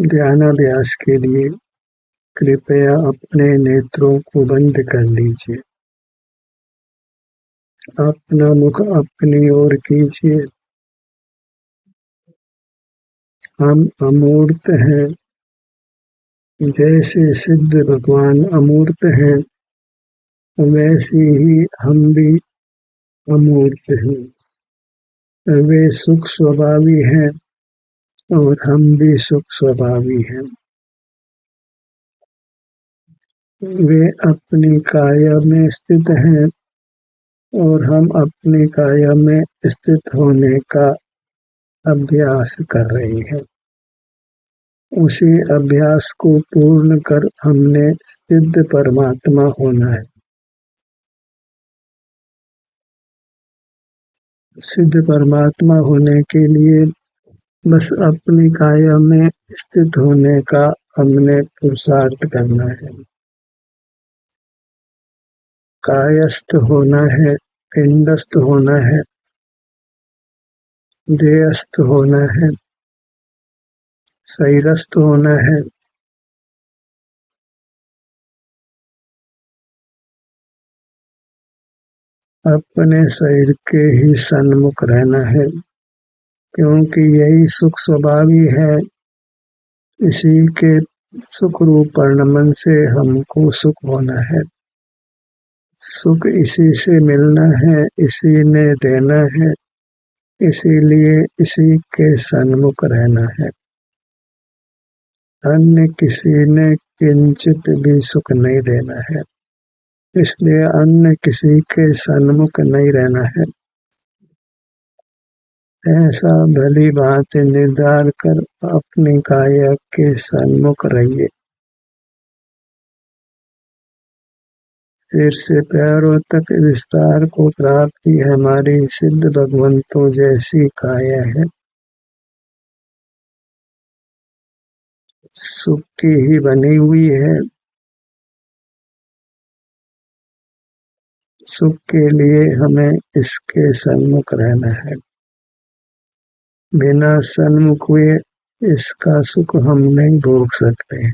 ध्यानाभ्यास के लिए कृपया अपने नेत्रों को बंद कर लीजिए। अपना मुख अपनी ओर कीजिए। हम अमूर्त हैं। जैसे सिद्ध भगवान अमूर्त हैं, वैसे ही हम भी अमूर्त हैं। वे सुख स्वभावी हैं और हम भी सुख स्वभावी हैं। वे अपनी काया में स्थित हैं और हम अपनी काया में स्थित होने का अभ्यास कर रहे हैं। उसी अभ्यास को पूर्ण कर हमने सिद्ध परमात्मा होना है। सिद्ध परमात्मा होने के लिए बस अपनी काया में स्थित होने का हमने पुरुषार्थ करना है। कायस्थ होना है, पिंडस्थ होना है, देहस्थ होना है, शरीरस्थ होना है। अपने शरीर के ही सन्मुख रहना है, क्योंकि यही सुख स्वभावी है। इसी के सुख रूप परिणमन से हमको सुख होना है। सुख इसी से मिलना है, इसी ने देना है, इसीलिए इसी के सन्मुख रहना है। अन्य किसी ने किंचित भी सुख नहीं देना है, इसलिए अन्य किसी के सन्मुख नहीं रहना है। ऐसा भली बात निर्धार कर अपनी काया के सन्मुख रहिए। सिर से पैरों तक विस्तार को प्राप्त ही हमारी सिद्ध भगवंतों जैसी काया है। सुख की ही बनी हुई है। सुख के लिए हमें इसके सन्मुख रहना है। बिना सन्मुख हुए इसका सुख हम नहीं भोग सकते हैं।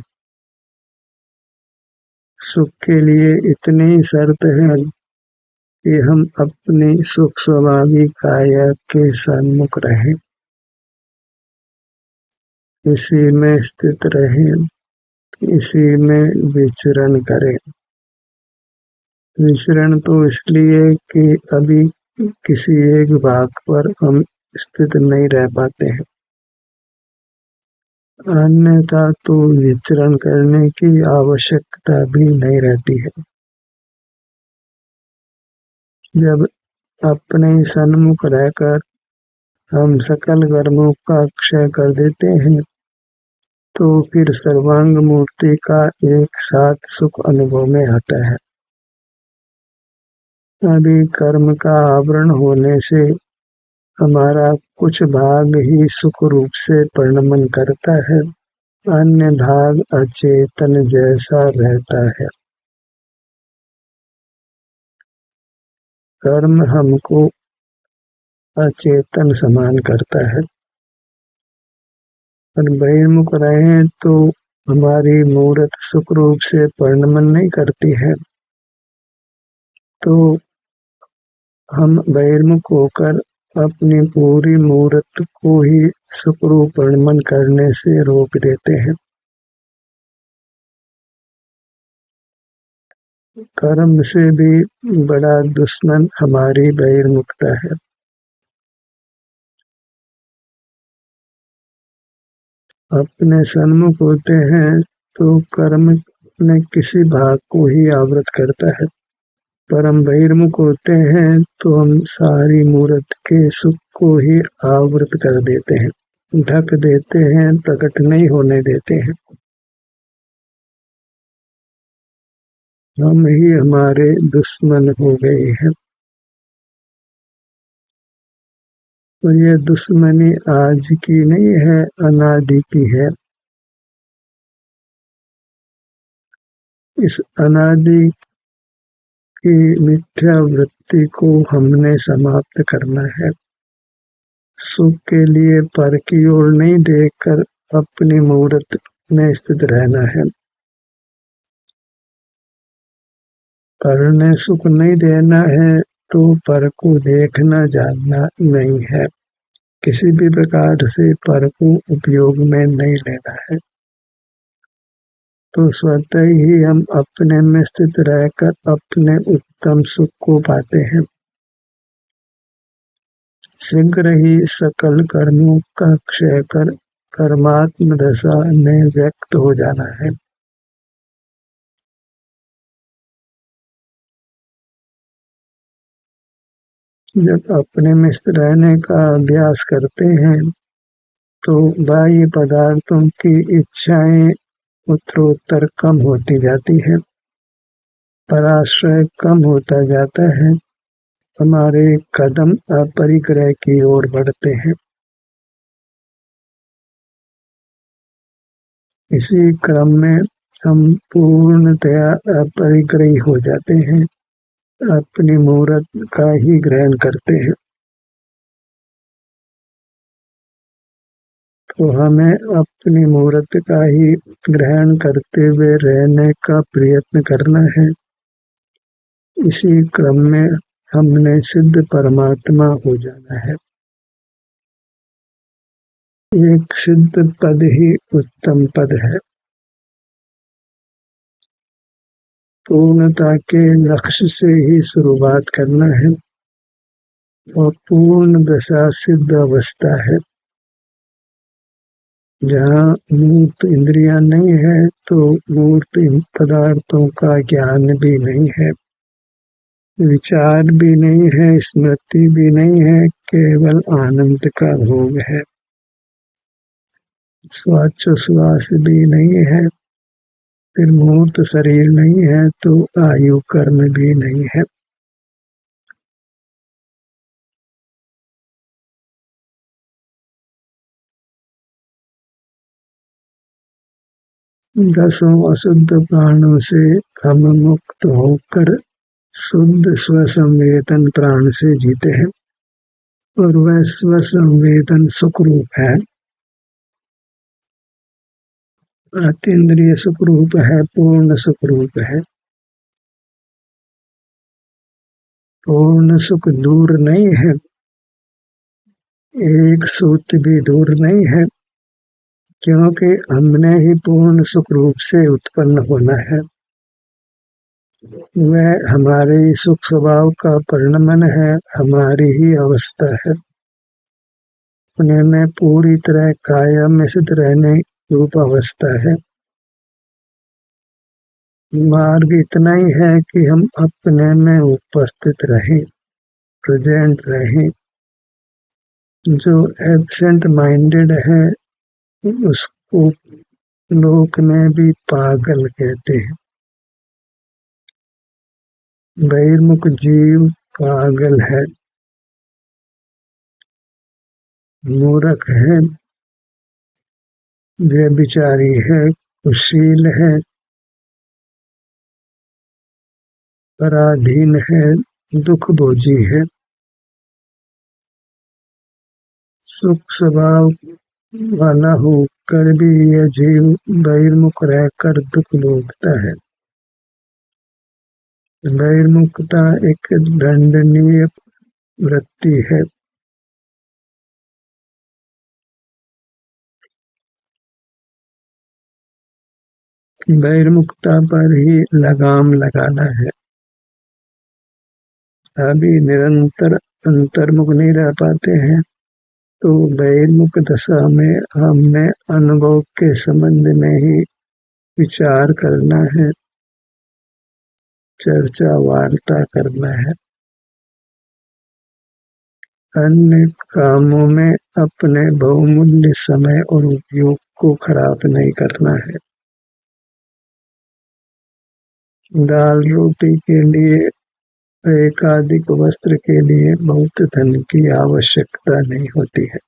सुख के लिए इतनी शर्त है कि हम अपनी सुख स्वभावी काया के सन्मुख रहें, इसी में स्थित रहें, इसी में विचरण करें। विचरण तो इसलिए कि अभी किसी एक भाग पर हम स्थित नहीं रह पाते हैं, अन्यथा तो विचरण करने की आवश्यकता भी नहीं रहती है। जब अपने सन्मुख रहकर हम सकल कर्मों का क्षय कर देते हैं, तो फिर सर्वांग मूर्ति का एक साथ सुख अनुभव में आता है। अभी कर्म का आवरण होने से हमारा कुछ भाग ही सुख रूप से परिणमन करता है, अन्य भाग अचेतन जैसा रहता है। कर्म हमको अचेतन समान करता है, और बहिर्मुख रहे तो हमारी मूर्त सुख रूप से परिणमन नहीं करती है, तो हम बहिर्मुख होकर अपनी पूरी मूर्त को ही सुख रूप परिणमन करने से रोक देते हैं। कर्म से भी बड़ा दुश्मन हमारी बहिर्मुखता है। अपने सन्मुख होते हैं तो कर्म अपने किसी भाग को ही आवृत करता है, पर हम बहिर्मुख होते हैं तो हम सारी मूर्त के सुख को ही आवृत कर देते हैं, ढक देते हैं, प्रकट नहीं होने देते हैं। हम ही हमारे दुश्मन हो गए हैं, और ये दुश्मनी आज की नहीं है, अनादि की है। इस अनादि की मिथ्या वृत्ति को हमने समाप्त करना है। सुख के लिए पर की ओर नहीं देखकर अपनी मूर्त में स्थित रहना है। पर ने सुख नहीं देना है तो पर को देखना जानना नहीं है। किसी भी प्रकार से पर को उपयोग में नहीं लेना है। तो स्वतः ही हम अपने में स्थित रहकर अपने उत्तम सुख को पाते हैं। शीघ्र ही सकल कर्मों का क्षय कर कर्मात्म दशा में व्यक्त हो जाना है। जब अपने में स्थित रहने का अभ्यास करते हैं तो बाह्य पदार्थों की इच्छाएं उत्तरोत्तर कम होती जाती है, पराश्रय कम होता जाता है, हमारे कदम अपरिग्रह की ओर बढ़ते हैं। इसी क्रम में हम पूर्णतया अपरिग्रही हो जाते हैं, अपनी मूर्त का ही ग्रहण करते हैं। तो हमें अपनी मूर्त का ही ग्रहण करते हुए रहने का प्रयत्न करना है। इसी क्रम में हमने सिद्ध परमात्मा हो जाना है। एक सिद्ध पद ही उत्तम पद है। पूर्णता के लक्ष्य से ही शुरुआत करना है और पूर्ण दशा सिद्ध अवस्था है। जहाँ मूर्त इंद्रियां नहीं है तो मूर्त पदार्थों का ज्ञान भी नहीं है, विचार भी नहीं है, स्मृति भी नहीं है, केवल आनंद का भोग है। श्वासोच्छ्वास भी नहीं है, फिर मूर्त शरीर नहीं है तो आयु कर्म भी नहीं है। दसों अशुद्ध प्राणों से हम मुक्त होकर शुद्ध स्वसंवेदन प्राण से जीते हैं और वह स्वसंवेदन सुख रूप है, अतीन्द्रिय सुख रूप है, पूर्ण सुख रूप है। पूर्ण सुख दूर नहीं है, एक सूत भी दूर नहीं है, क्योंकि हमने ही पूर्ण सुख रूप से उत्पन्न होना है। वह हमारे सुख स्वभाव का परिणमन है, हमारी ही अवस्था है। अपने में पूरी तरह कायम में स्थित रहने रूप अवस्था है। मार्ग इतना ही है कि हम अपने में उपस्थित रहें, प्रेजेंट रहें। जो एब्सेंट माइंडेड है उसको लोक में भी पागल कहते हैं। बहिर्मुख जीव पागल है, मूर्ख है, व्यभिचारी है, कुशील है, पराधीन है, दुख भोजी है। सुख स्वभाव वाला होकर भी यह जीव बहिर्मुख रहकर दुख भोगता है। बहिर्मुखता एक दंडनीय वृत्ति है। बहिर्मुखता पर ही लगाम लगाना है। अभी निरंतर अंतर्मुख नहीं रह पाते हैं तो बहिर्मुख दशा में हमें अनुभव के संबंध में ही विचार करना है, चर्चा वार्ता करना है। अन्य कामों में अपने बहुमूल्य समय और उपयोग को खराब नहीं करना है। दाल रोटी के लिए, एकाधिक वस्त्र के लिए बहुत धन की आवश्यकता नहीं होती है।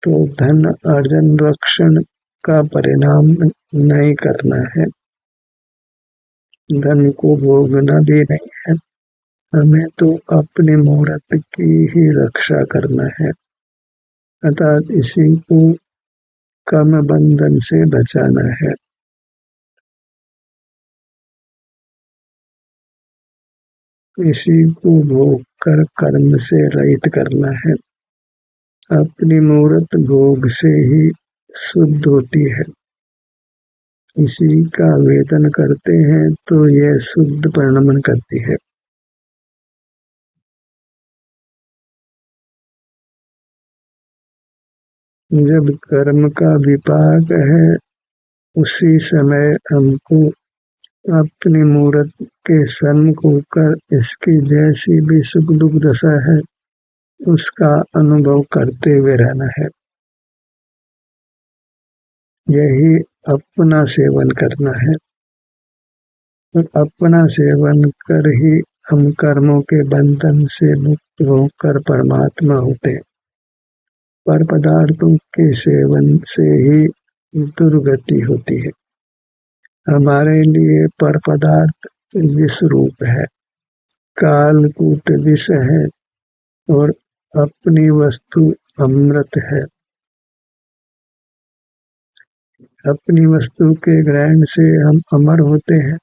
तो धन अर्जन रक्षण का परिणाम नहीं करना है, धन को भोगना भी नहीं है। हमें तो अपनी मूर्त की ही रक्षा करना है, अर्थात इसी को कर्म बंधन से बचाना है। इसी को भोग कर कर्म से रहित करना है। अपनी मूर्त भोग से ही शुद्ध होती है। इसी का वेदन करते हैं तो यह शुद्ध परिणमन करती है। जब कर्म का विपाक है उसी समय हमको अपनी मूर्त के सन्मुख होकर इसकी जैसी भी सुख दुख दशा है उसका अनुभव करते हुए रहना है। यही अपना सेवन करना है। और अपना सेवन कर ही हम कर्मों के बंधन से मुक्त होकर परमात्मा होते हैं। पर पदार्थों के सेवन से ही दुर्गति होती है। हमारे लिए पर पदार्थ विष रूप है, कालकूट विष है और अपनी वस्तु अमृत है। अपनी वस्तु के ग्रहण से हम अमर होते हैं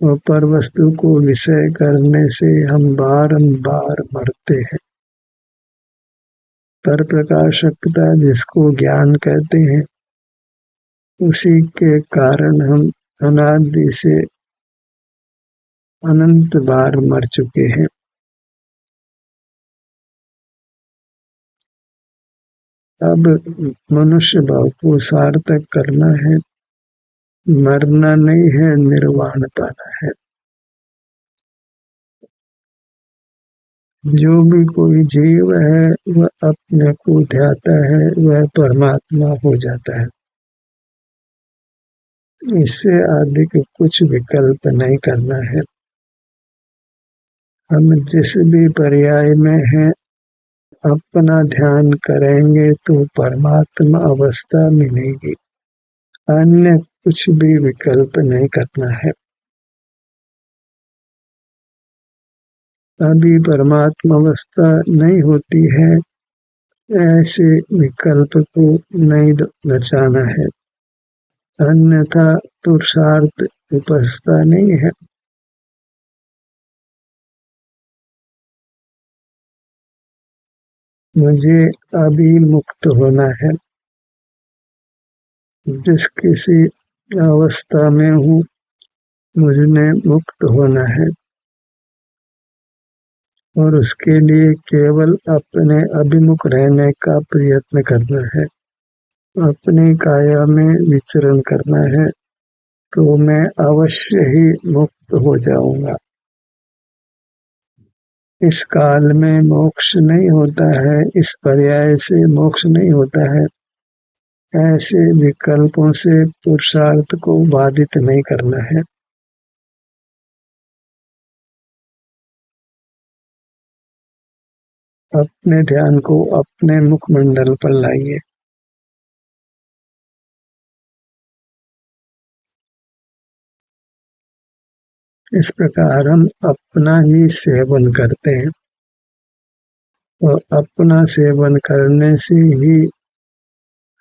और पर वस्तु को विषय करने से हम बारंबार मरते हैं। पर प्रकाशकता जिसको ज्ञान कहते हैं उसी के कारण हम अनादि से अनंत बार मर चुके हैं। अब मनुष्य भाव को सार्थक करना है, मरना नहीं है, निर्वाण पाना है। जो भी कोई जीव है वह अपने को ध्याता है, वह परमात्मा हो जाता है। इससे अधिक कुछ विकल्प नहीं करना है। हम जिस भी पर्याय में हैं अपना ध्यान करेंगे तो परमात्मा अवस्था मिलेगी। अन्य कुछ भी विकल्प नहीं करना है। अभी परमात्मा अवस्था नहीं होती है, ऐसे विकल्प को नहीं बचाना है, अन्यथा पुरुषार्थ उपजता नहीं है। मुझे अभी मुक्त होना है। जिस किसी अवस्था में हूँ मुझे मुक्त होना है और उसके लिए केवल अपने अभिमुख रहने का प्रयत्न करना है। अपनी काया में विचरण करना है तो मैं अवश्य ही मुक्त हो जाऊंगा। इस काल में मोक्ष नहीं होता है, इस पर्याय से मोक्ष नहीं होता है, ऐसे विकल्पों से पुरुषार्थ को बाधित नहीं करना है। अपने ध्यान को अपने मुखमंडल पर लाइए। इस प्रकार हम अपना ही सेवन करते हैं और अपना सेवन करने से ही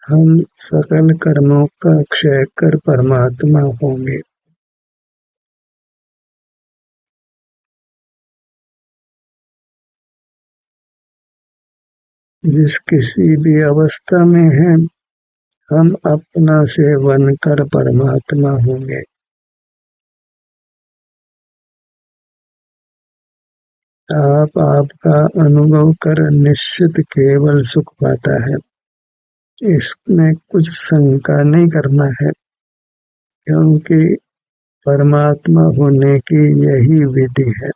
हम सकल कर्मों का क्षय कर परमात्मा होंगे। जिस किसी भी अवस्था में हैं हम अपना सेवन कर परमात्मा होंगे। आप आपका अनुभव कर निश्चित केवल सुख पाता है। इसमें कुछ शंका नहीं करना है, क्योंकि परमात्मा होने की यही विधि है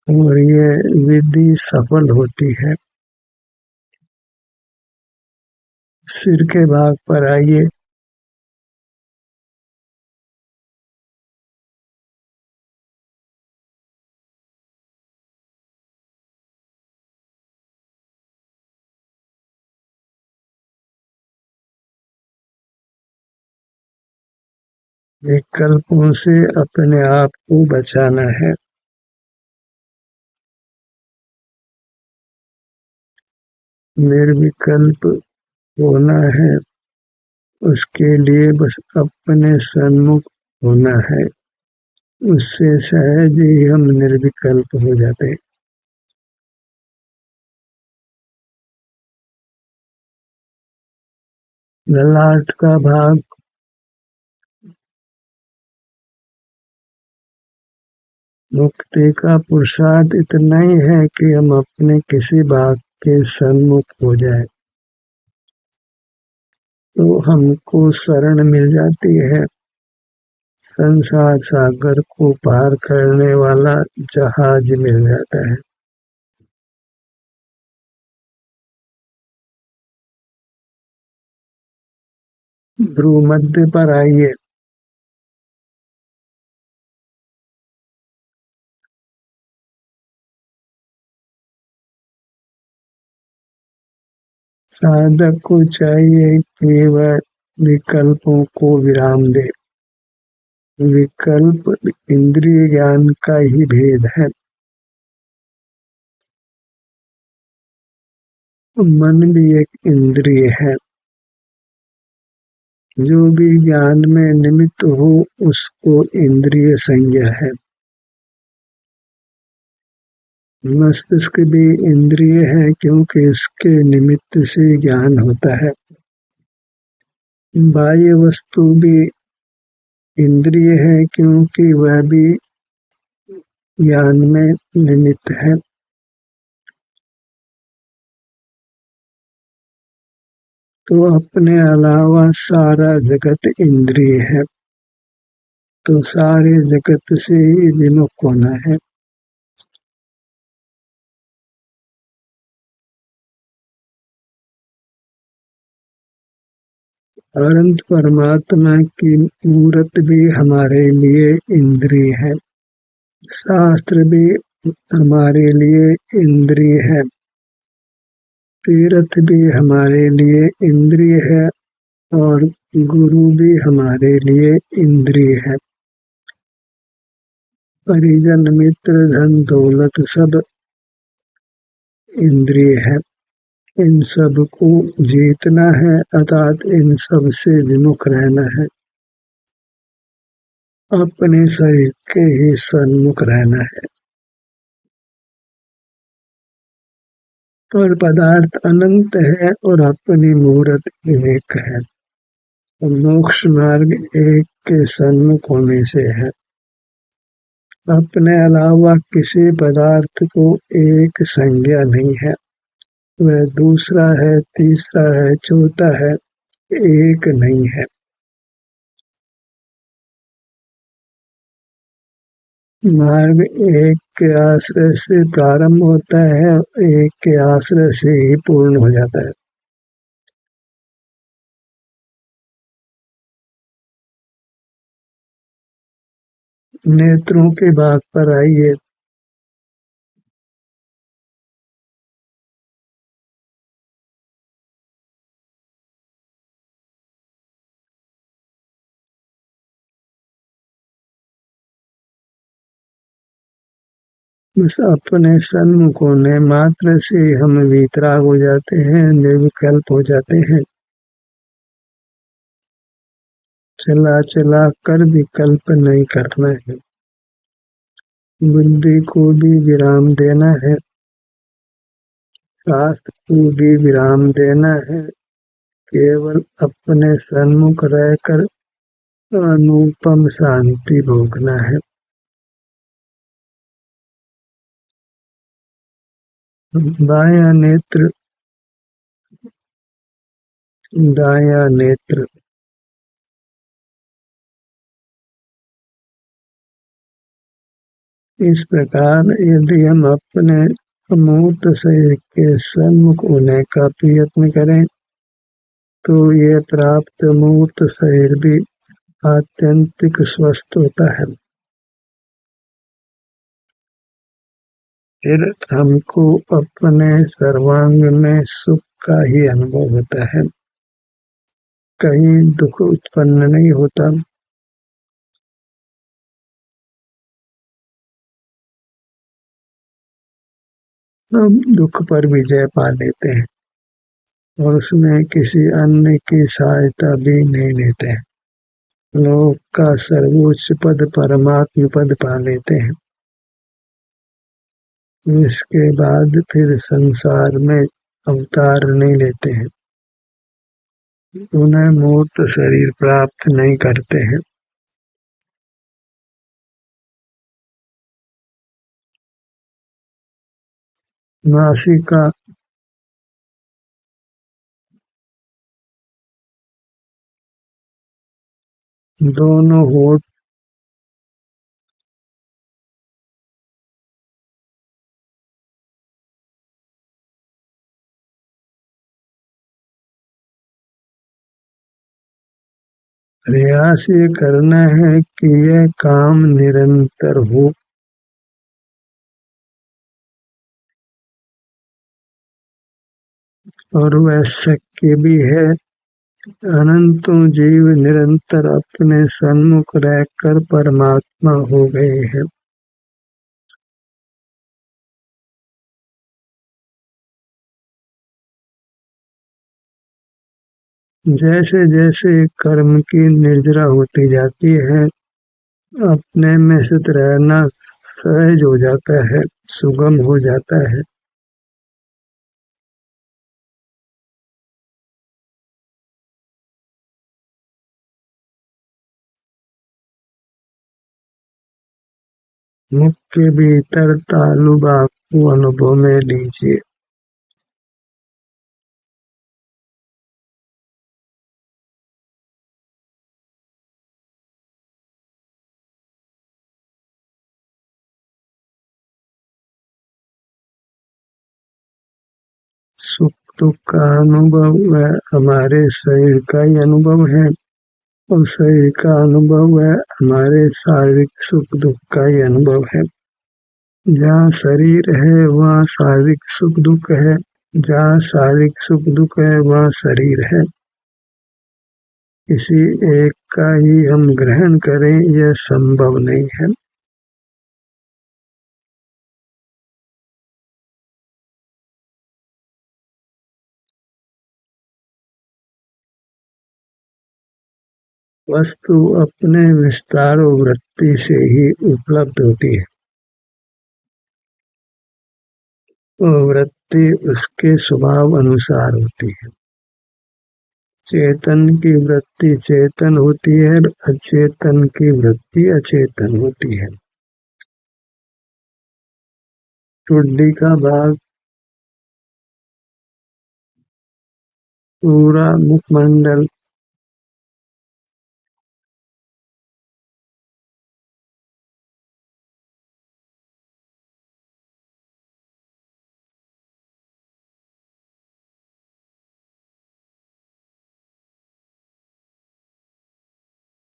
और ये विधि सफल होती है। सिर के भाग पर आइए। विकल्पों से अपने आप को बचाना है। निर्विकल्प होना है, उसके लिए बस अपने सन्मुख होना है, उससे सहज ही हम निर्विकल्प हो जाते हैं। ललाट का भाग मुक्ति का पुरुषार्थ इतना ही है कि हम अपने किसी भाग के सन्मुख हो जाए तो हमको शरण मिल जाती है। संसार सागर को पार करने वाला जहाज मिल जाता है। भ्रूमध्य पर आइए। साधक को चाहिए कि वह विकल्पों को विराम दे। विकल्प इंद्रिय ज्ञान का ही भेद है। मन भी एक इंद्रिय है। जो भी ज्ञान में निमित्त हो उसको इंद्रिय संज्ञा है। मस्तिष्क भी इंद्रिय है क्योंकि उसके निमित्त से ज्ञान होता है। बाह्य वस्तु भी इंद्रिय है क्योंकि वह भी ज्ञान में निमित्त है। तो अपने अलावा सारा जगत इंद्रिय है, तो सारे जगत से ही विमुख होना है। अनंत परमात्मा की मूर्त भी हमारे लिए इंद्रिय है। शास्त्र भी हमारे लिए इंद्रिय है। तीर्थ भी हमारे लिए इंद्रिय है और गुरु भी हमारे लिए इंद्रिय है। परिजन मित्र धन दौलत सब इंद्रिय है। इन सब को जीतना है अर्थात इन सब से विमुख रहना है। अपने शरीर के ही सन्मुख रहना है। पर पदार्थ अनंत है और अपनी मूर्त एक है। मोक्ष मार्ग एक के सन्मुख होने से है। अपने अलावा किसी पदार्थ को एक संज्ञा नहीं है। वह दूसरा है, तीसरा है, चौथा है, एक नहीं है। मार्ग एक के आश्रय से प्रारंभ होता है, एक के आश्रय से ही पूर्ण हो जाता है। नेत्रों के भाग पर आइए। बस अपने सन्मुख होने मात्र से हम वीतराग हो जाते हैं, निर्विकल्प हो जाते हैं। चला चला कर विकल्प नहीं करना है। बुद्धि को भी विराम देना है। शास्त्र को भी विराम देना है। केवल अपने सन्मुख रहकर अनुपम शांति भोगना है। बायां नेत्र, दायां नेत्र। इस प्रकार यदि हम अपने अमूर्त शरीर के सन्मुख होने का प्रयत्न करें तो ये प्राप्त मूर्त शरीर भी आत्यंतिक स्वस्थ होता है। फिर हमको अपने सर्वांग में सुख का ही अनुभव होता है, कहीं दुख उत्पन्न नहीं होता। हम दुख पर विजय पा लेते हैं। और उसमें किसी अन्य की सहायता भी नहीं लेते हैं। लोक का सर्वोच्च पद परमात्म पद पा लेते हैं। इसके बाद फिर संसार में अवतार नहीं लेते हैं, पुनः मूर्त शरीर प्राप्त नहीं करते हैं। नासिका दोनों होठ प्रयास ये करना है कि यह काम निरंतर हो और वह शक्य भी है। अनंतों जीव निरंतर अपने सन्मुख रहकर परमात्मा हो गए हैं। जैसे जैसे कर्म की निर्जरा होती जाती है, अपने में स्थित रहना सहज हो जाता है, सुगम हो जाता है। मुख के भीतर तालु बापू अनुभव में लीजिए। सुख दुख का अनुभव वह हमारे शरीर का ही अनुभव है, और शरीर का अनुभव है हमारे शारीरिक सुख दुख का ही अनुभव है। जहाँ शरीर है वहाँ शारीरिक सुख दुख है, जहाँ शारीरिक सुख दुख है वहाँ शरीर है। किसी एक का ही हम ग्रहण करें यह संभव नहीं है। वस्तु अपने विस्तार और वृत्ति से ही उपलब्ध होती है, और वृत्ति उसके स्वभाव अनुसार होती है। चेतन की वृत्ति चेतन होती है, अचेतन की वृत्ति अचेतन होती है। ठुड्डी का भाग पूरा मुखमंडल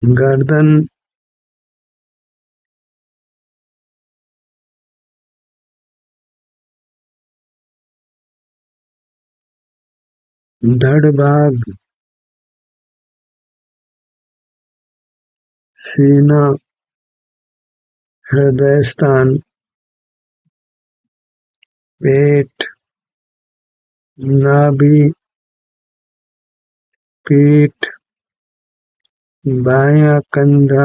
गर्दन धड़ भाग सीना हृदय स्थान पेट नाभि पीठ बायां कंधा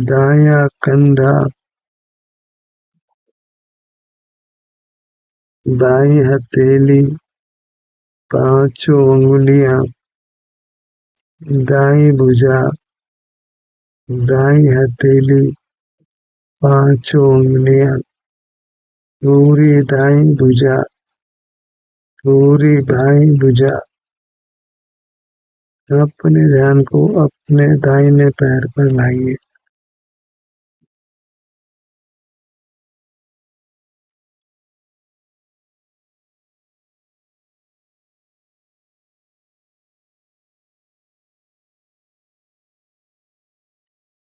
दायां कंधा बाईं हथेली पांचों उंगलियां दाईं भुजा दाईं हथेली पांचों उंगलियां पूरी दाईं भुजा पूरी बाईं भुजा। अपने ध्यान को अपने दाहिने पैर पर लाइए।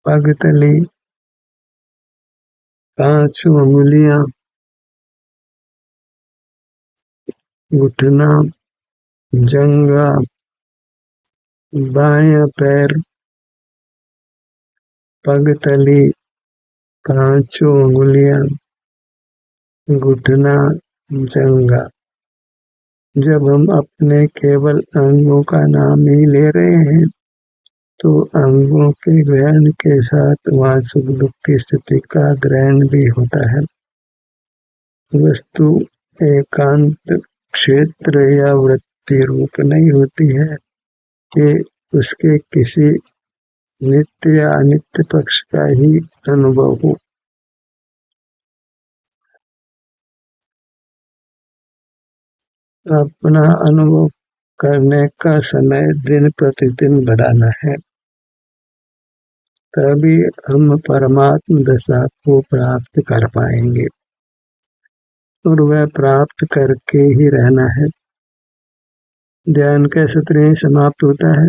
पगतली पांचों उंगलियां घुटना जंघा बायां पैर पगतली पांचों उंगलियां घुटना जंघा। जब हम अपने केवल अंगों का नाम ही ले रहे हैं तो अंगों के ग्रहण के साथ वहाँ सुख दुख की स्थिति का ग्रहण भी होता है। वस्तु एकांत क्षेत्र या वृत्ति रूप नहीं होती है कि उसके किसी नित्य या अनित्य पक्ष का ही अनुभव हो। अपना अनुभव करने का समय दिन प्रतिदिन बढ़ाना है, तभी हम परमात्म दशा को प्राप्त कर पाएंगे और वह प्राप्त करके ही रहना है। ध्यान कैसे समाप्त होता है।